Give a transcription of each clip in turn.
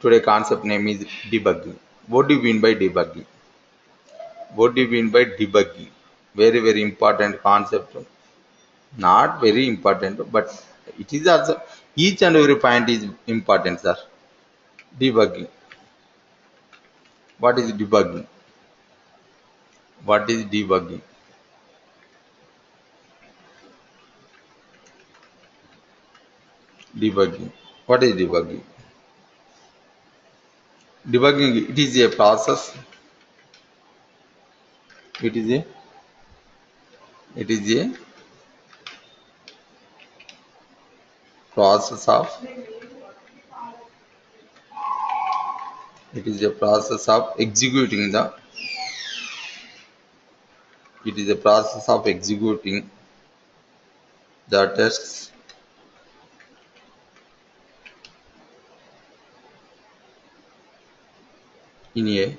Today concept name is debugging. What do you mean by debugging? What do you mean by debugging? Very, very important concept. Not very important, but it is also each and every point is important, sir. Debugging. What is debugging? What is debugging? Debugging. What is debugging? Debugging, it is a process. It is a it is a process of it is a process of executing the it is a process of executing the tests in a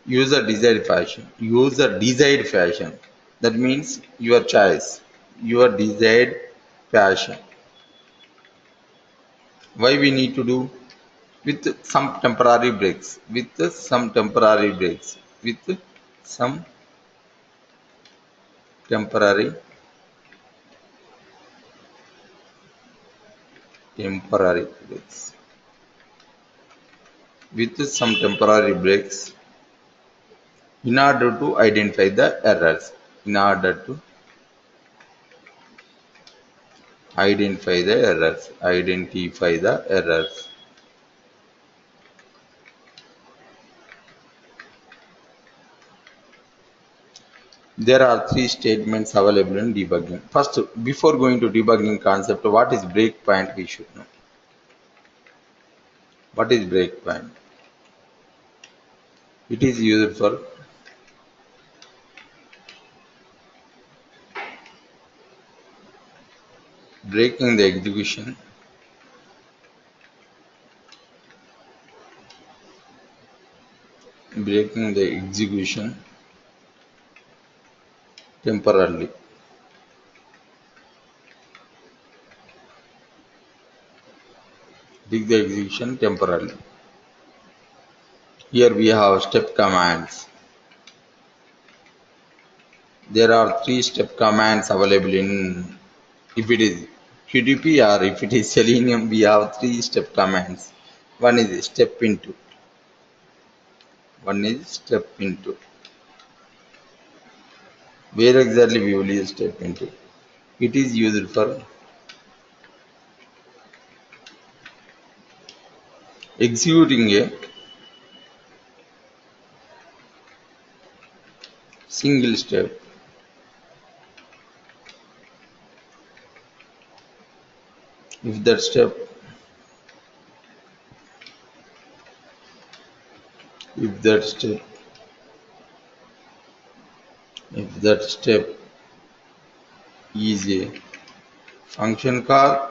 user desired fashion. User desired fashion, that means your choice, your desired fashion. Why we need to do? With some temporary breaks, with some temporary breaks, with some temporary breaks, with some temporary breaks, in order to identify the errors, in order to identify the errors. There are three statements available in debugging. First, before going to debugging concept, what is breakpoint we should know. What is breakpoint? It is used for breaking the execution temporarily. Break the execution temporarily. Here we have step commands. There are three step commands available in, if it is QDP or if it is Selenium, we have three step commands. One is step into. Where exactly we will use step into? It is used for executing a single step. If that step if that step if that step is a function call,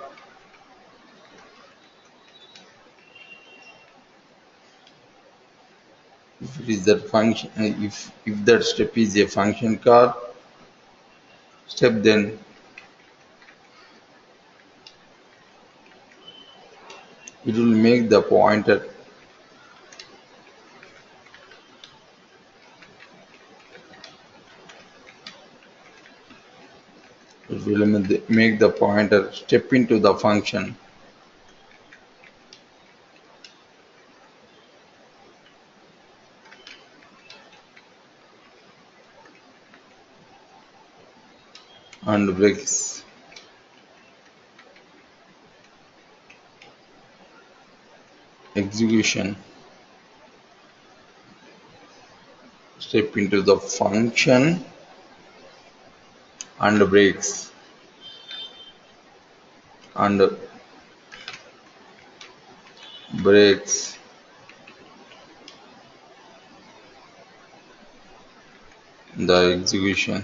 if it is that function, if that step is a function call step, then it will make the pointer step into the function and breaks execution, step into the function and breaks breaks the execution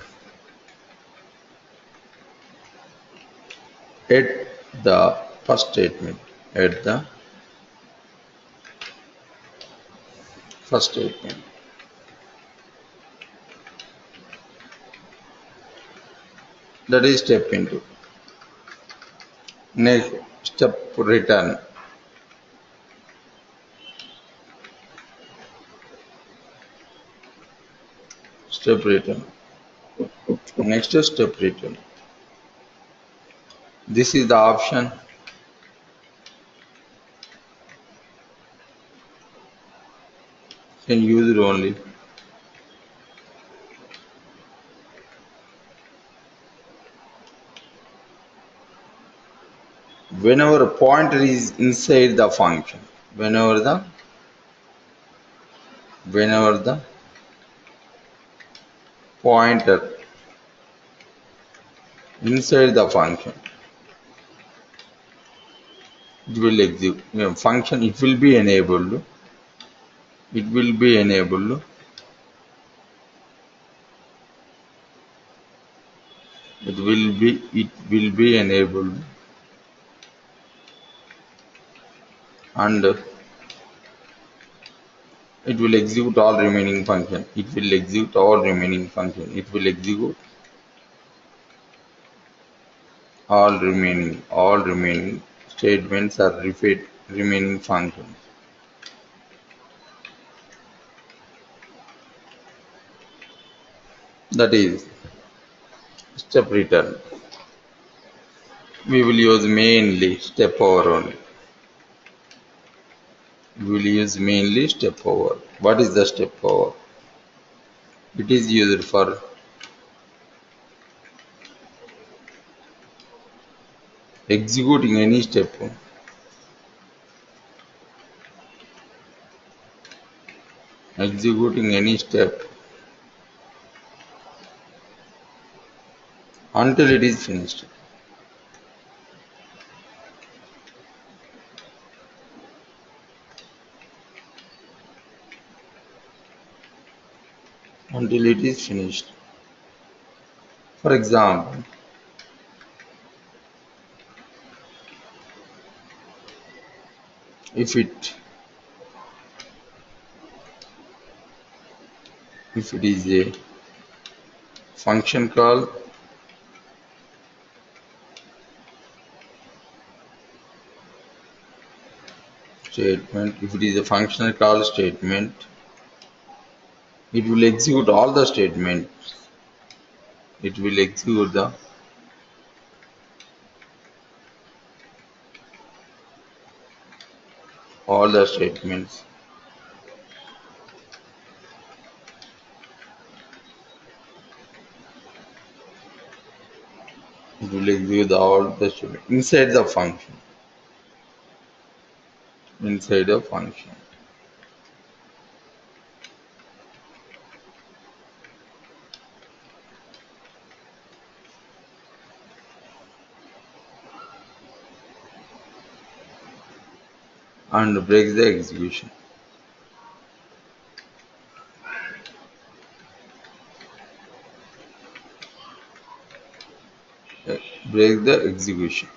at the first statement. That is step into. Next step, return. step return. Next is step return. This is the option. Can use it only. Whenever a pointer is inside the function, whenever the whenever the pointer inside the function, it will execute. Function, it will be enabled. It will be enabled. It will be enabled, and it will execute all remaining function. It will execute all remaining function. It will execute all remaining statements are repeat remaining functions. That is step return. We will use mainly step over only. We will use mainly step over. What is the step over? It is used for executing any step, executing any step until it is finished. Until it is finished. For example, if it if it is a function call statement, if it is a functional call statement, it will execute all the statements. It will execute all the statements. It will execute all the statements inside the function. Inside the function. And breaks the execution. Break the execution.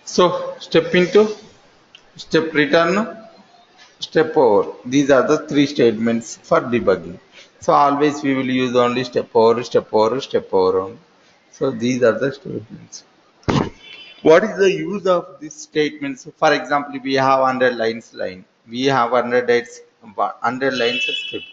So step into step return, step over. These are the three statements for debugging. So always we will use only step over, step over, step over only. So these are the statements. What is the use of these statements? For example, we have 100 lines line. We have 100 lines of script.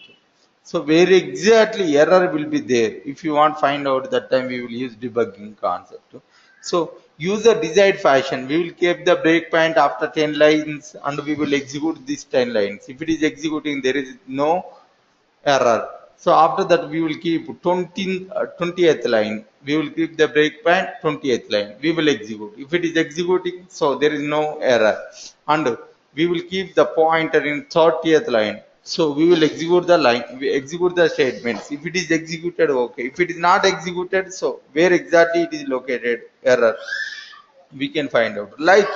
So where exactly error will be there? If you want find out that time, we will use debugging concept. So use the desired fashion. We will keep the breakpoint after 10 lines and we will execute these 10 lines. If it is executing, there is no error. So after that we will keep 20th line. We will keep the breakpoint 20th line. We will execute. If it is executing, so there is no error. And we will keep the pointer in 30th line. So we will execute the line. We execute the statements. If it is executed, okay. If it is not executed, so where exactly it is located, error, we can find out. Like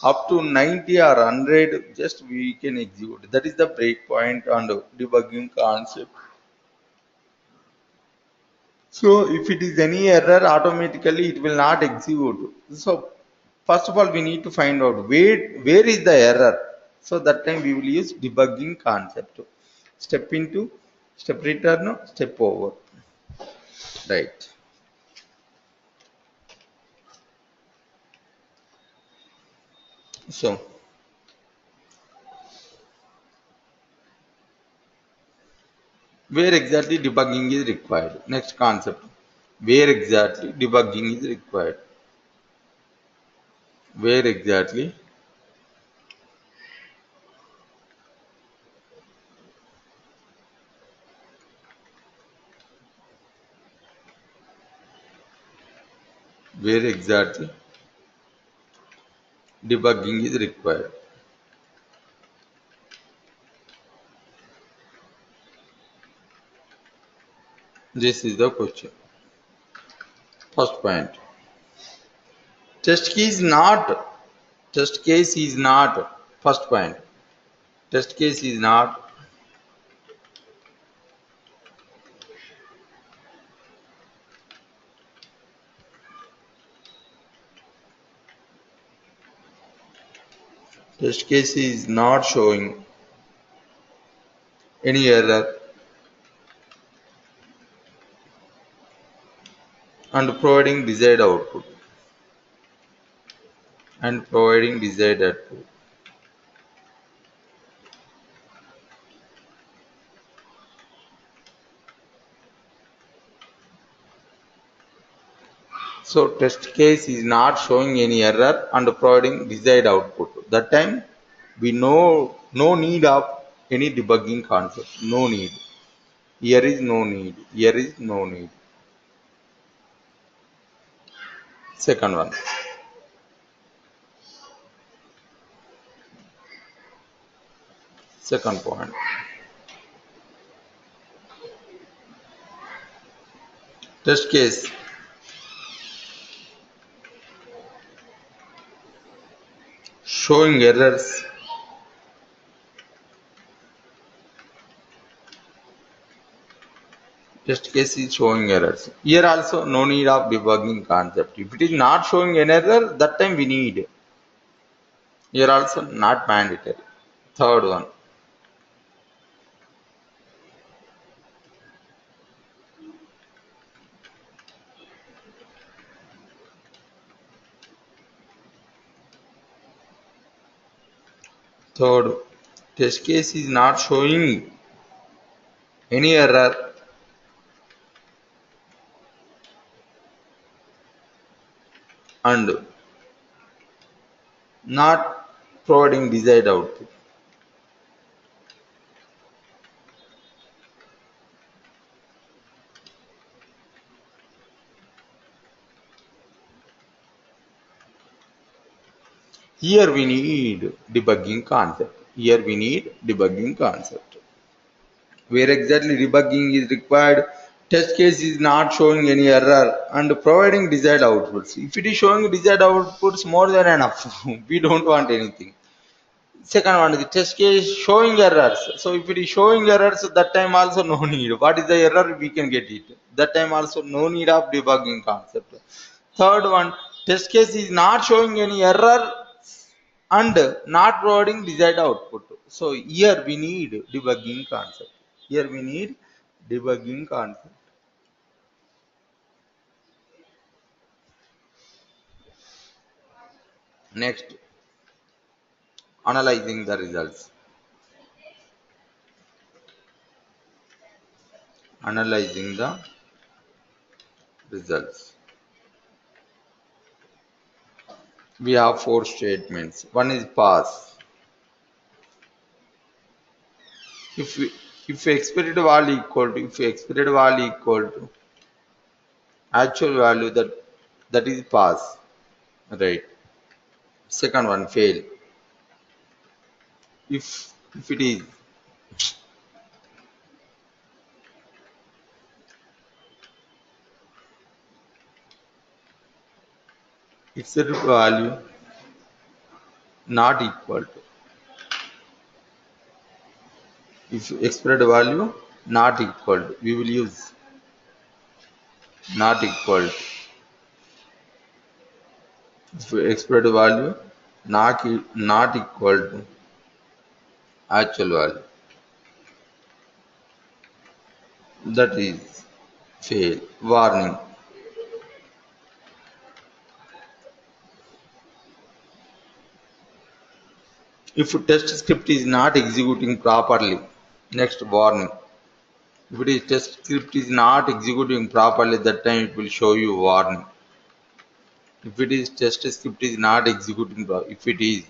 up to 90 or 100, just we can execute. That is the breakpoint and debugging concept. So if it is any error, automatically it will not execute. So first of all, we need to find out where is the error. So that time we will use debugging concept. Step into, step return, step over. Right. So Where exactly debugging is required? Next concept. Where exactly debugging is required? Where exactly where exactly debugging is required? This is the question. First point. Test case is not test case is not first point. Test case is not test case is not showing any error and providing desired output and providing desired output. So test case is not showing any error and providing desired output. That time we know no need of any debugging concept. No need. Here is no need. Here is no need. Second one. Second point. Test case showing errors. Test case is showing errors. Here also no need of debugging concept. If it is not showing an error, that time we need. Here also not mandatory. Third one. Third, test case is not showing any error and not providing desired output. Here we need debugging concept. Here we need debugging concept. Where exactly debugging is required, test case is not showing any error and providing desired outputs. If it is showing desired outputs, more than enough. We don't want anything. Second one, the test case showing errors. So if it is showing errors, that time also no need. What is the error? We can get it. That time also no need of debugging concept. Third one, test case is not showing any error and not providing desired output. So here we need debugging concept. Here we need debugging concept. Next, analyzing the results. Analyzing the results. We have four statements. One is pass. If we, if expected value equal to actual value, that is pass, right? Second one, fail. If it is expected value not equal to, if expected value not equal to, we will use not equal to. If expected value not equal to actual value, that is fail. Warning. If test script is not executing properly, next warning. If it is test script is not executing properly, that time it will show you warning. If it is test script is not executing, if it is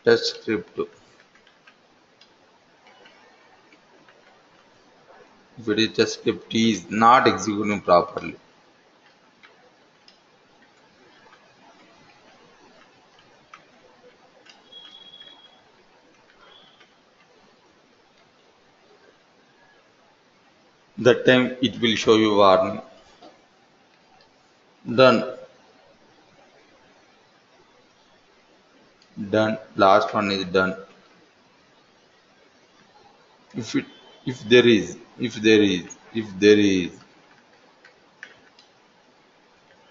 test script, if it is test script is not executing properly, that time it will show you warning. Done. Done. Last one is done. If it if there is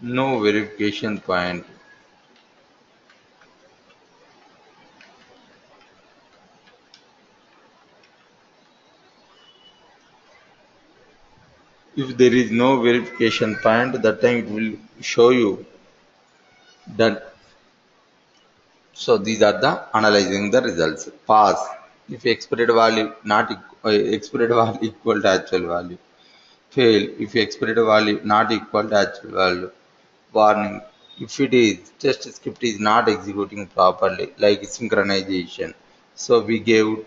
no verification point, if there is no verification point, that time it will show you done. So these are the analyzing the results. Pass if expected value not expected value equal to actual value. Fail if expected value not equal to actual value. Warning if it is test script is not executing properly, like synchronization. So we gave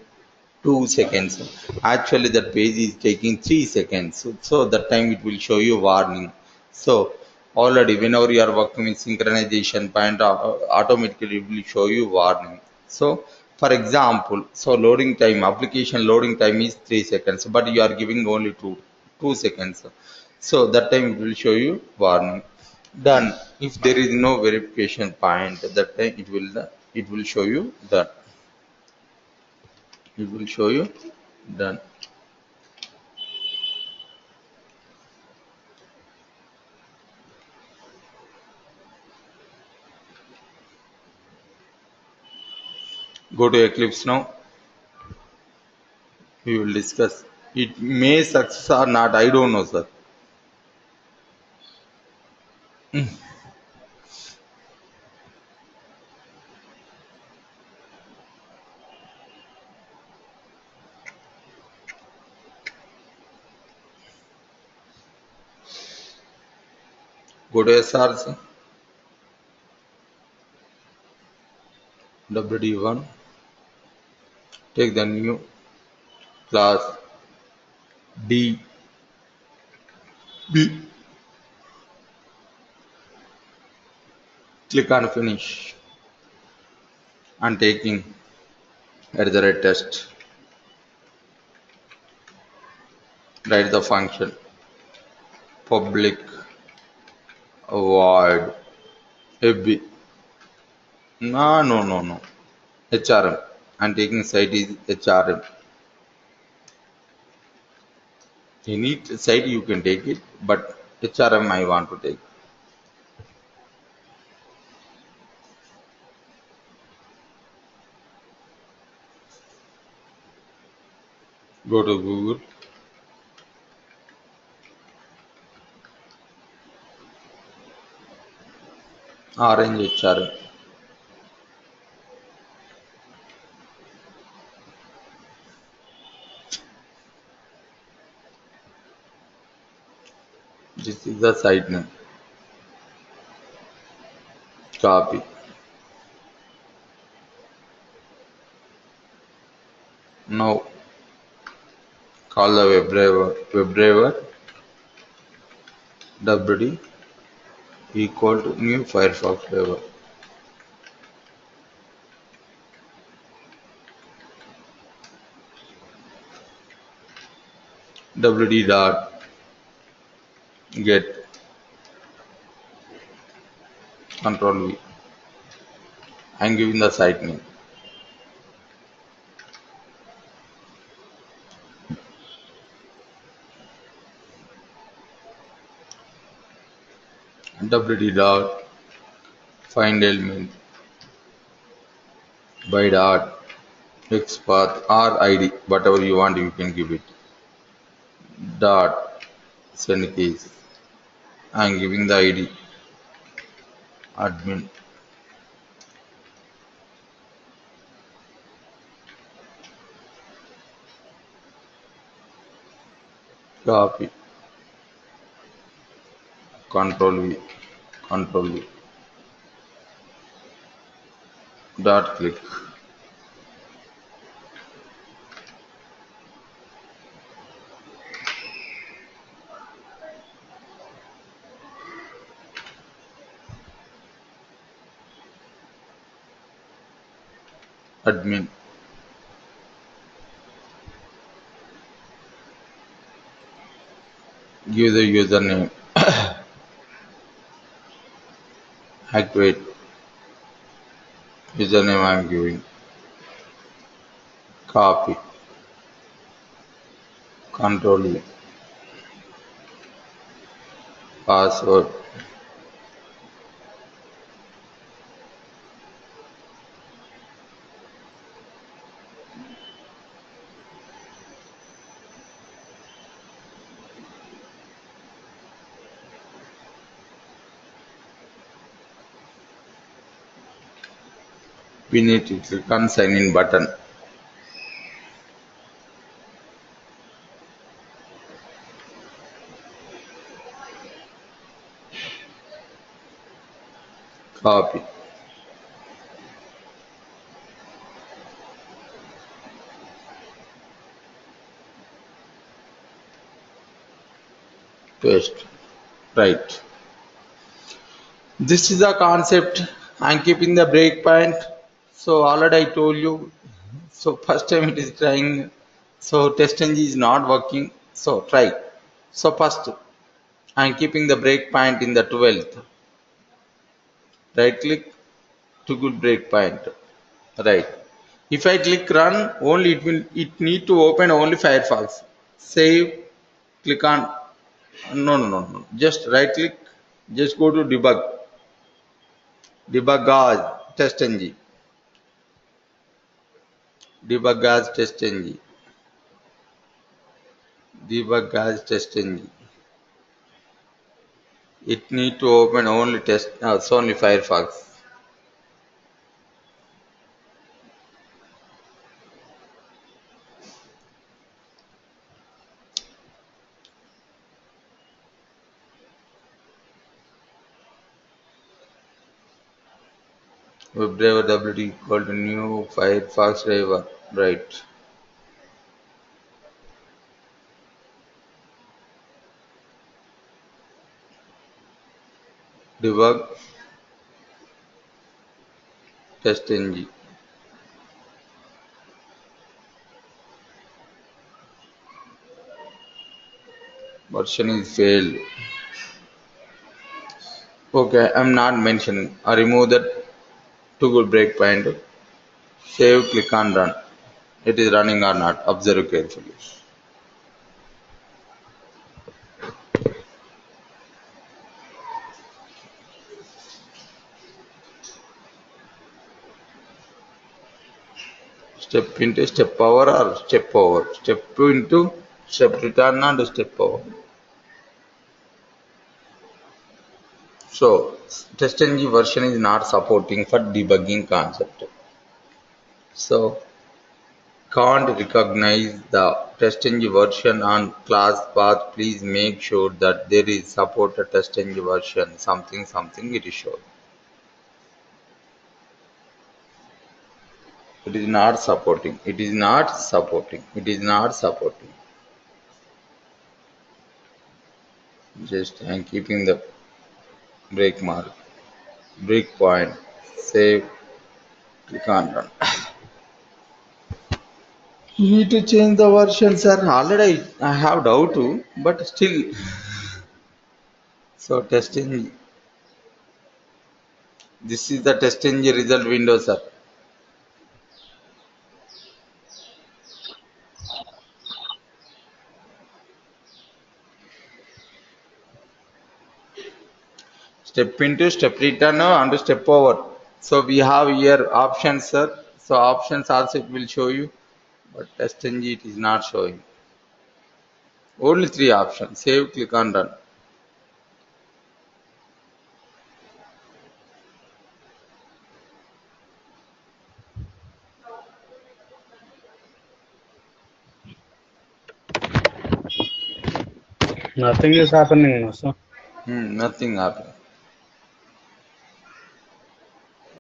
2 seconds. Actually, that page is taking 3 seconds. So that time it will show you warning. So already whenever you are working with synchronization point, automatically it will show you warning. So for example, so loading time, application loading time is 3 seconds, but you are giving only 2 seconds. So that time it will show you warning. Done. If there is no verification point, that time it will show you done. It will show you done. Go to Eclipse now. We will discuss. It may success or not. I don't know, sir. Go to SRC, WD1. Take the new class DB. Click on finish and taking at the right test. Write the function public void AB. No, no, no, no. HRM. And taking site is HRM. Any site you can take it, but HRM I want to take. Go to Google. Orange HRM. This is the site name. Copy. Now call the Webdriver WD equal to new Firefox driver. WD dot get control V. I'm giving the site name. WD dot find element by dot XPath or ID, whatever you want, you can give it. Dot send keys. I'm giving the ID admin. copy, control V, control V, dot click, admin, give the username, activate, username I am giving, copy, control V, password, we need to click on sign in button, copy, paste, right. This is the concept. I'm keeping the breakpoint. So already I told you. So first time it is trying. So test ng is not working. So try. So first I'm keeping the breakpoint in the 12th. Right click to good breakpoint. Right. If I click run, only it need to open only Firefox. Save. Click on. No. Just right click. Just go to debug. Debug as test ng. Debug as test ng. Debug as test engine. It need to open only test. It's only Firefox. Webdriver WT equal to new Firefox driver. Right. Debug test engine. Version is failed. Okay, I'm not mentioning. I remove that to good breakpoint. Save. Click on run. It is running or not. Observe carefully. Step into step over or step over. Step into step return and step over. So TestNG version is not supporting for debugging concept. So can't recognize the TestNG version on class path. Please make sure that there is supported TestNG version. Something it is shown. It is not supporting. It is not supporting. It is not supporting. Just I'm keeping the break mark, break point, save, click on run. You need to change the version, sir. Already I have doubt too, but still. So testing. This is the testing result window, sir. Step into, step return, and step over. So we have here options, sir. So options also it will show you, but testing it is not showing. Only three options. Save, click on run. Nothing is happening now, sir. Nothing happened.